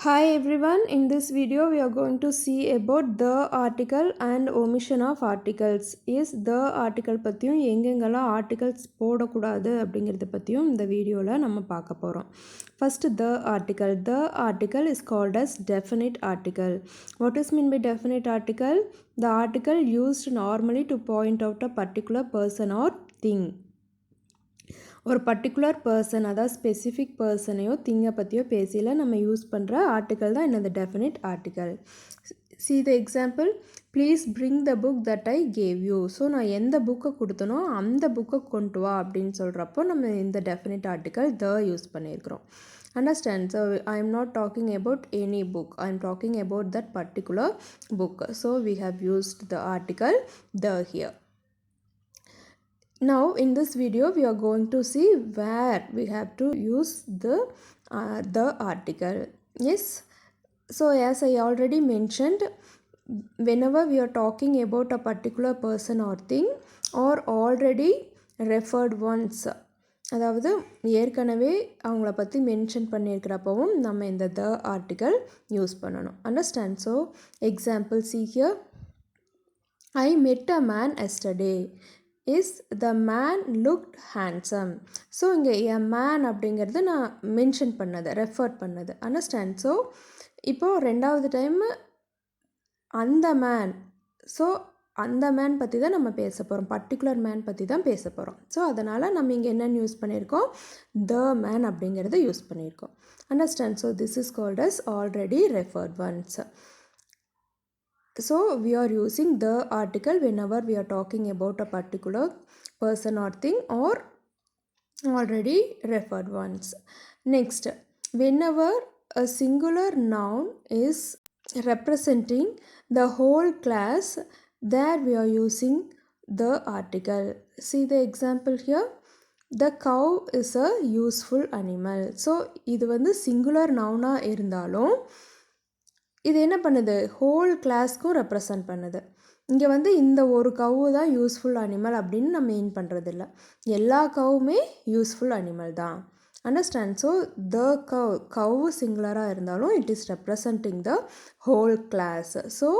Hi everyone, in this video we are going to see about the article and omission of articles. Is the article பற்றியும் எங்கெங்கெல்லாம் articles போடக்கூடாது அப்படிங்கிறத பற்றியும் இந்த வீடியோவில் நம்ம பார்க்க போகிறோம். First, the article is called as definite article. What is mean by definite article? The article used normally to point out a particular person or thing. ஒரு பர்டிகுலர் பர்சன், அதாவது ஸ்பெசிஃபிக் பர்சனையோ திங்கை பற்றியோ பேசியில் நம்ம யூஸ் பண்ணுற ஆர்டிக்கல் தான் என்னது definite article. see the example, please bring the book that I gave you. So நான் எந்த புக்கை கொடுத்தனோ அந்த புக்கை கொண்டு வா அப்படின்னு சொல்கிறப்போ நம்ம இந்த டெஃபினிட் ஆர்டிக்கல் த யூஸ் பண்ணியிருக்கிறோம். Understand? So I am not talking about any book, I am talking about that particular book. So we have used the article the here. Now in this video we are going to see where we have to use the article. Yes, so as I already mentioned, whenever we are talking about a particular person or thing or already referred once, அதாவது ஏற்கனவே அவங்கள பற்றி mention பண்ணியிருக்கிறப்பவும் நம்ம இந்த த article use பண்ணணும். Understand? So example see here, I met a man yesterday. is the man looked handsome. So இங்கே a man அப்படிங்கிறது நான் மென்ஷன் பண்ணது, ரெஃபர் பண்ணது. அண்டர்ஸ்டாண்ட்? ஸோ இப்போது ரெண்டாவது டைம் அந்த மேன், ஸோ அந்த மேன் பற்றி தான் நம்ம பேச போகிறோம், பர்டிகுலர் மேன் பற்றி தான் பேச போகிறோம். ஸோ அதனால் நம்ம இங்கே என்னென்னு யூஸ் பண்ணியிருக்கோம், த மேன் அப்படிங்கிறத யூஸ் பண்ணியிருக்கோம். Understand? So this is called as already referred once. So we are using the article whenever we are talking about a particular person or thing or already referred ones. Next, whenever a singular noun is representing the whole class, there we are using the article. See the example here. The cow is a useful animal. So இது வந்து singular noun இருந்தாலும் இது என்ன பண்ணுது, whole கிளாஸ்க்கும் represent பண்ணுது. இங்கே வந்து இந்த ஒரு கவு தான் யூஸ்ஃபுல் அனிமல் அப்படின்னு நம்ம மீன் பண்ணுறதில்ல, எல்லா கவுமே யூஸ்ஃபுல் அனிமல் தான். அண்டர்ஸ்டாண்ட்? ஸோ த கவு சிங்குலராக இருந்தாலும் it is representing the whole class. So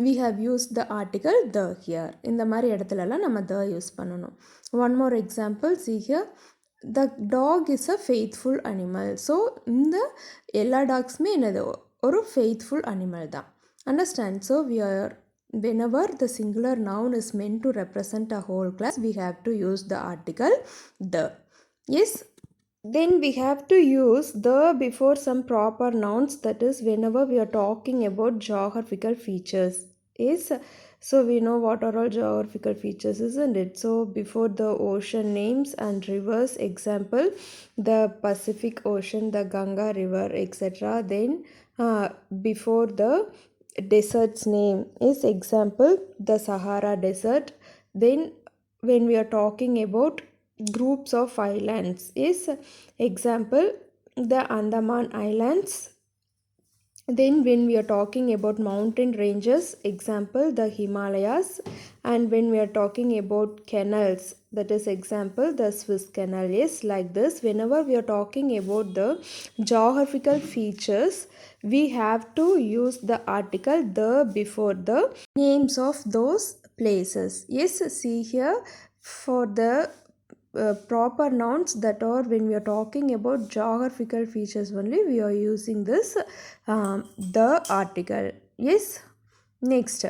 we have used the article the here. இந்த மாதிரி இடத்துலலாம் நம்ம த யூஸ் பண்ணணும். One more example, see here, the dog is a faithful animal. So இந்த எல்லா டாக்ஸுமே என்னது, ஒரு ஃபெய்த்ஃபுல் அனிமல் தான். Understand? So we are, whenever the singular noun is meant to represent a whole class, we have to use the article the. Yes, then we have to use the before some proper nouns, that is whenever we are talking about geographical features. Yes, so we know what are all geographical features, isn't it? So before the ocean names and rivers, example the Pacific Ocean, the Ganga River, etc. Then before the desert's name is example the Sahara Desert. Then when we are talking about groups of islands is example the Andaman Islands. Then when we are talking about mountain ranges, example the Himalayas. And when we are talking about canals, that is example the Swiss Canal. Yes, like this, whenever we are talking about the geographical features, we have to use the article the before the names of those places. Yes, see here, for the proper nouns, that are when we are talking about geographical features only, we are using this the article. Yes, next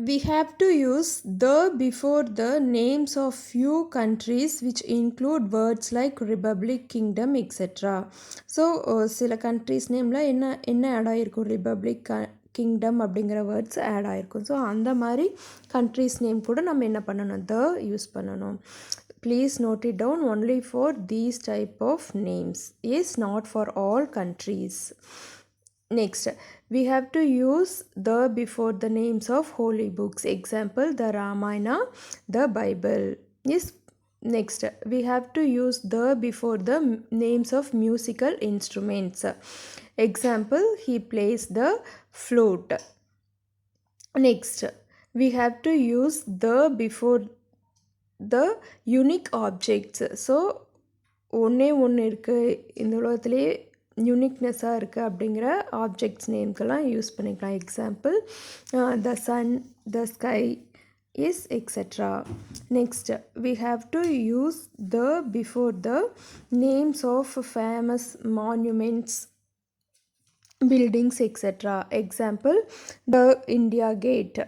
we have to use the before the names of few countries which include words like republic, kingdom, etc. So சில countries nameல என்ன add ஆகிருக்கும், republic, kingdom அப்படிங்கிற words add ஆகிருக்கும். So அந்த மாதிரி countries name கூட நம்ம என்ன பண்ணணும், த யூஸ் பண்ணணும். Please note it down, only for these type of names. Yes, not for all countries. Next, we have to use the before the names of holy books. Example the Ramayana, the Bible. Yes, next we have to use the before the names of musical instruments. Example, he plays the flute. Next, we have to use the before the unique objects. So ஒன்று இருக்குது இந்த உலகத்துலேயே யூனிக்னஸாக இருக்குது அப்படிங்கிற objects நேம்க்கெல்லாம் use பண்ணிக்கலாம். Example the sun, the sky is etc. Next, we have to use the before the names of famous monuments, buildings etc. Example, the India Gate.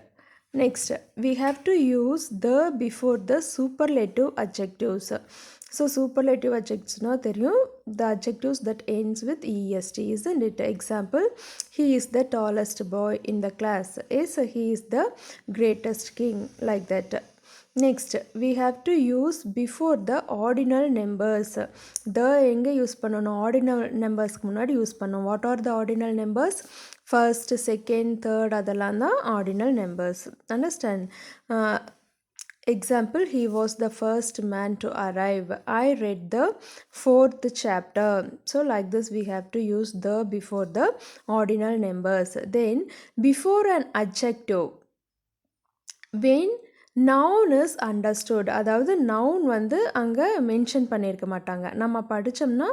Next, we have to use the before the superlative adjectives. So superlative adjectives na theriyum, the adjectives that ends with est, isn't it? Example, he is the tallest boy in the class. Yes, he is the greatest king, like that. Next, we have to use before the ordinal numbers. The எங்கே use பண்ணணும்? Ordinal நம்பர்ஸ்க்கு முன்னாடி use பண்ணணும். What are the ordinal numbers? First, second, third, அதெல்லாம் தான் ordinal numbers. Understand? Example, he was the first man to arrive. I read the 4th chapter. So like this we have to use the before the ordinal numbers. Then before an adjective, when noun is understood, அதாவது noun வந்து அங்கே mention பண்ணியிருக்க மாட்டாங்க. நம்ம படித்தோம்னா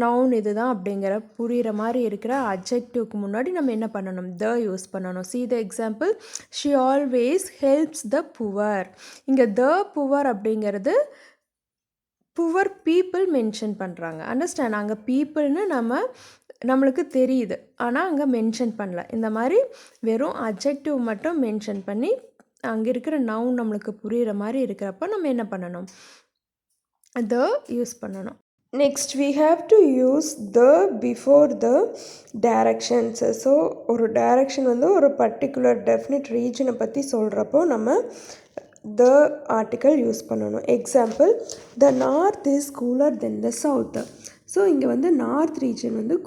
noun இதுதான் அப்படிங்கிற புரிகிற மாதிரி இருக்கிற அட்ஜெக்டிவ்க்கு முன்னாடி நம்ம என்ன பண்ணணும்? த யூஸ் பண்ணணும். See the example, she always helps the poor. இங்கே த புவர் அப்படிங்கிறது புவர் பீப்புள் மென்ஷன் பண்ணுறாங்க. அண்டர்ஸ்டாண்ட்? அங்கே பீப்புள்னு நம்மளுக்கு தெரியுது, ஆனால் அங்கே மென்ஷன் பண்ணல. இந்த மாதிரி வெறும் அட்ஜெக்டிவ் மட்டும் மென்ஷன் பண்ணி அங்கே இருக்கிற நவுன் நம்மளுக்கு புரிகிற மாதிரி இருக்கிறப்ப நம்ம என்ன பண்ணணும்? த யூஸ் பண்ணணும். Next, we have to use the before the directions. So ஒரு டைரக்ஷன் வந்து ஒரு பர்டிகுலர் டெஃபினிட் ரீஜனை பற்றி சொல்கிறப்போ நம்ம த ஆர்டிக்கல் யூஸ் பண்ணணும். Example, the north is cooler than the south. So இங்கே வந்து நார்த் ரீஜன் வந்து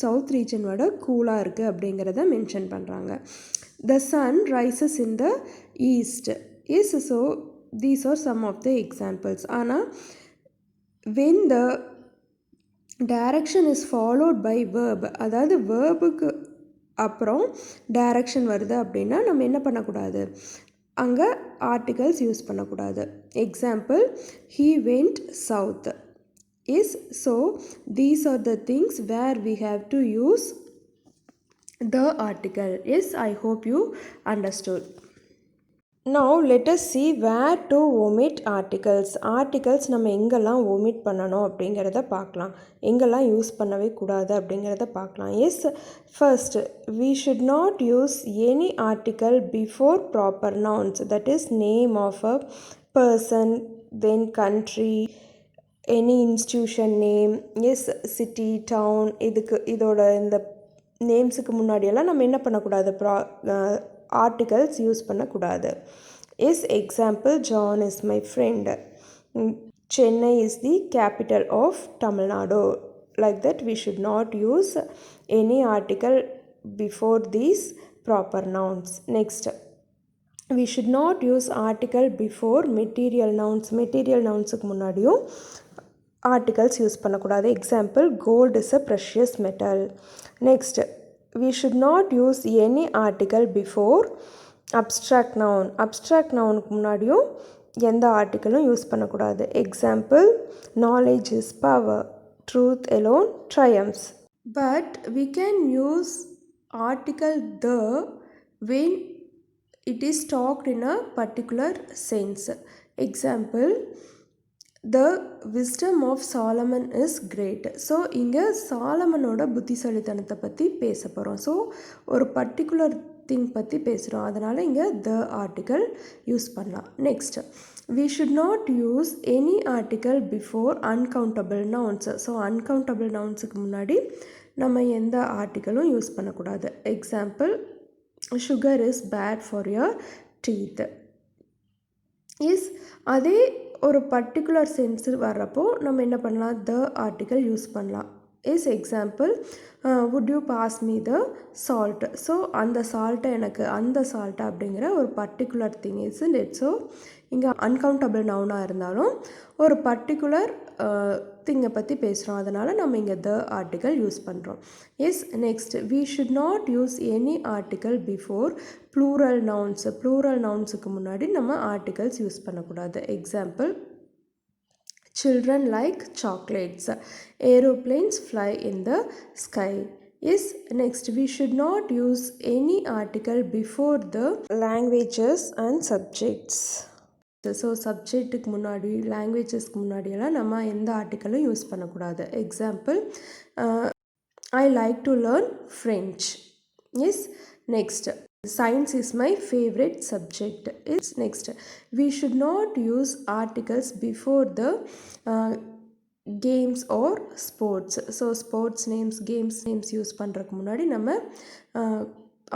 சவுத் ரீஜனோட கூலாக இருக்குது அப்படிங்கிறத மென்ஷன் பண்ணுறாங்க. The sun rises in the east is. So these are some of the examples. ஆனால் when the direction is followed by verb, அதாவது வேர்புக்கு அப்புறம் டைரக்ஷன் வருது அப்படின்னா நம்ம என்ன பண்ணக்கூடாது? அங்கே ஆர்டிகல்ஸ் யூஸ் பண்ணக்கூடாது. Example, he went south is. So these are the things where we have to use the article. Yes, I hope you understood. Now let us see where to omit articles. Articles நம்ம எங்கெல்லாம் omit பண்ணணும் அப்படிங்கிறத பார்க்கலாம். எங்கெல்லாம் use பண்ணவே கூடாது அப்படிங்கிறத பார்க்கலாம். Yes, first, we should not use any article before proper nouns. That is name of a person, then country, any institution name. Yes, city, town. இதோட இந்த நேம்ஸுக்கு முன்னாடியெல்லாம் நம்ம என்ன பண்ணக்கூடாது? ஆர்டிகல்ஸ் யூஸ் பண்ணக்கூடாது. Is example, John is my friend. Chennai is the capital of Tamil Nadu. Like that we should not use any article before these proper nouns. Next, we should not use article before material nouns. Material நவுன்ஸுக்கு முன்னாடியும் articles use பண்ணக்கூடாது. Example, gold is a precious metal. Next, we should not use any article before abstract noun. abstract nounக்கு முன்னாடியும் எந்த ஆர்டிக்கலும் use பண்ணக்கூடாது. Example, knowledge is power, truth alone triumphs. But we can use article the when it is talked in a particular sense. Example, the wisdom of Solomon is great. So இங்கே சாலமனோட புத்திசாலித்தனத்தை பற்றி பேச போகிறோம். So ஒரு particular thing பற்றி பேசுகிறோம், அதனால் இங்கே the article use பண்ணலாம். Next, we should not use any article before uncountable nouns. So uncountable nounsக்கு முன்னாடி நம்ம எந்த ஆர்டிக்கலும் யூஸ் பண்ணக்கூடாது. Example, sugar is bad for your teeth. Is அதே ஒரு பர்டிகுலர் சென்ஸ் வர்றப்போ நம்ம என்ன பண்ணலாம்? த ஆர்டிக்கல் யூஸ் பண்ணலாம். Is example, would you pass me the salt. So அந்த சால்ட்டை எனக்கு, அந்த சால்ட்டை அப்படிங்கிற ஒரு particular thing is it. So இங்கே அன்கவுண்டபிள் நவுனாக இருந்தாலும் ஒரு பர்டிகுலர் திங்கை பற்றி பேசுகிறோம், அதனால் நம்ம இங்கே த ஆர்டிக்கல் யூஸ் பண்ணுறோம். Yes, next, we should not use any article before plural nouns. plural nounsக்கு முன்னாடி நம்ம ஆர்டிகல்ஸ் யூஸ் பண்ணக்கூடாது. Example, Children like chocolates. Aeroplanes fly in the sky. Yes, next we should not use any article before the languages and subjects. So சப்ஜெக்ட்டுக்கு முன்னாடி லாங்குவேஜஸ்க்கு முன்னாடியெல்லாம் நம்ம எந்த ஆர்டிக்கலும் யூஸ் பண்ணக்கூடாது. Example, I like to learn French. Yes, next, science is my favorite subject. It's next, we should not use articles before the games or sports. So sports names, games names use பண்ணுறதுக்கு முன்னாடி நம்ம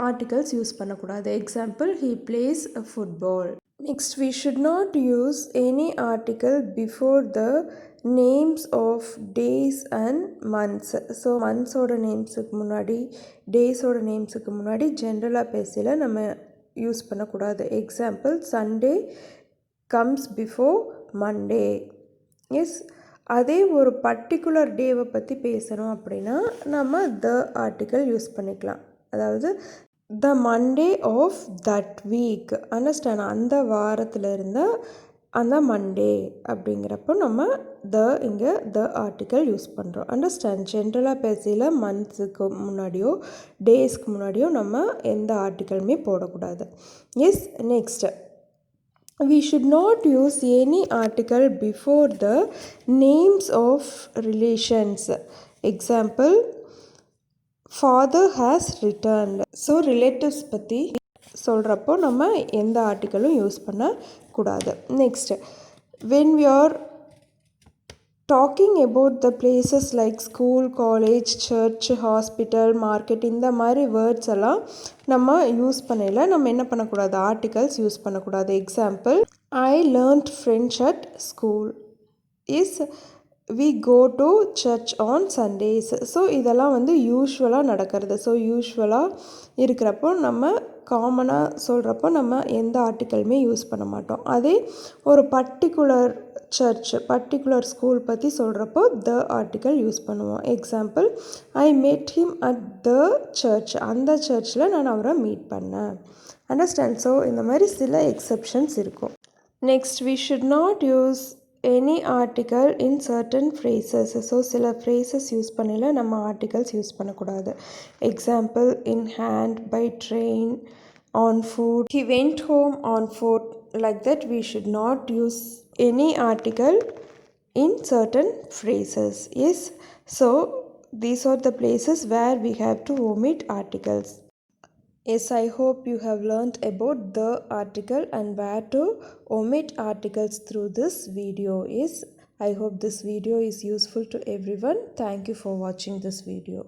articles use பண்ணக்கூடாது. Example, he plays football. Next, we should not use any article before the names of days and months. So மந்த்ஸோட நேம்ஸுக்கு முன்னாடி, டேஸோட நேம்ஸுக்கு முன்னாடி ஜென்ரலாக பேசல நம்ம யூஸ் பண்ணக்கூடாது. Example, Sunday comes before Monday. Yes, அதே ஒரு பர்டிகுலர் டேவை பற்றி பேசணும் அப்படின்னா நம்ம த ஆர்டிக்கல் யூஸ் பண்ணிக்கலாம். அதாவது the Monday of that week. Understand? அந்த வாரத்தில் இருந்த அந்த மண்டே அப்படிங்கிறப்போ நம்ம இங்கே த ஆர்டிக்கல் யூஸ் பண்ணுறோம். அண்டர்ஸ்டாண்ட்? ஜென்ரலாக பேசல மந்த்ஸுக்கு முன்னாடியோ டேஸ்க்கு முன்னாடியோ நம்ம எந்த ஆர்டிக்கலுமே போடக்கூடாது. Yes, next, we should not use any article before the names of relations. Example, father has returned. So relatives பற்றி சொல்கிறப்போ நம்ம எந்த ஆர்டிக்கலும் யூஸ் பண்ணக்கூடாது. Next, when we are talking about the places like school, college, church, hospital, market, இந்த மாதிரி words எல்லாம் நம்ம யூஸ் பண்ணல. நம்ம என்ன பண்ணக்கூடாது? ஆர்டிகல்ஸ் யூஸ் பண்ணக்கூடாது. Example, I learned French at school. Is we go to church on Sundays. So இதெல்லாம் யூஸ்வலாக நடக்கிறது. ஸோ யூஸ்வலாக இருக்கிறப்போ நம்ம காமனாக சொல்கிறப்போ நம்ம எந்த ஆர்டிக்கலுமே யூஸ் பண்ண மாட்டோம். அதே ஒரு பர்டிகுலர் சர்ச், பர்டிகுலர் ஸ்கூல் பற்றி சொல்கிறப்போ த ஆர்டிக்கல் யூஸ் பண்ணுவோம். Example, I met him at the church. அந்த சர்ச்சில் நான் அவரை மீட் பண்ணேன். அண்டர்ஸ்டாண்ட்? ஸோ இந்த மாதிரி சில எக்ஸப்ஷன்ஸ் இருக்கும். Next, we should not use any article in certain phrases. So சில ஃப்ரேசஸ் யூஸ் பண்ணல நம்ம ஆர்டிகல்ஸ் யூஸ் பண்ணக்கூடாது. Example, in hand, by train, on foot, he went home on foot. Like that, we should not use any article in certain phrases. Yes, so these are the places where we have to omit articles. Yes, I hope you have learnt about the article and where to omit articles through this video. Yes, I hope this video is useful to everyone. Thank you for watching this video.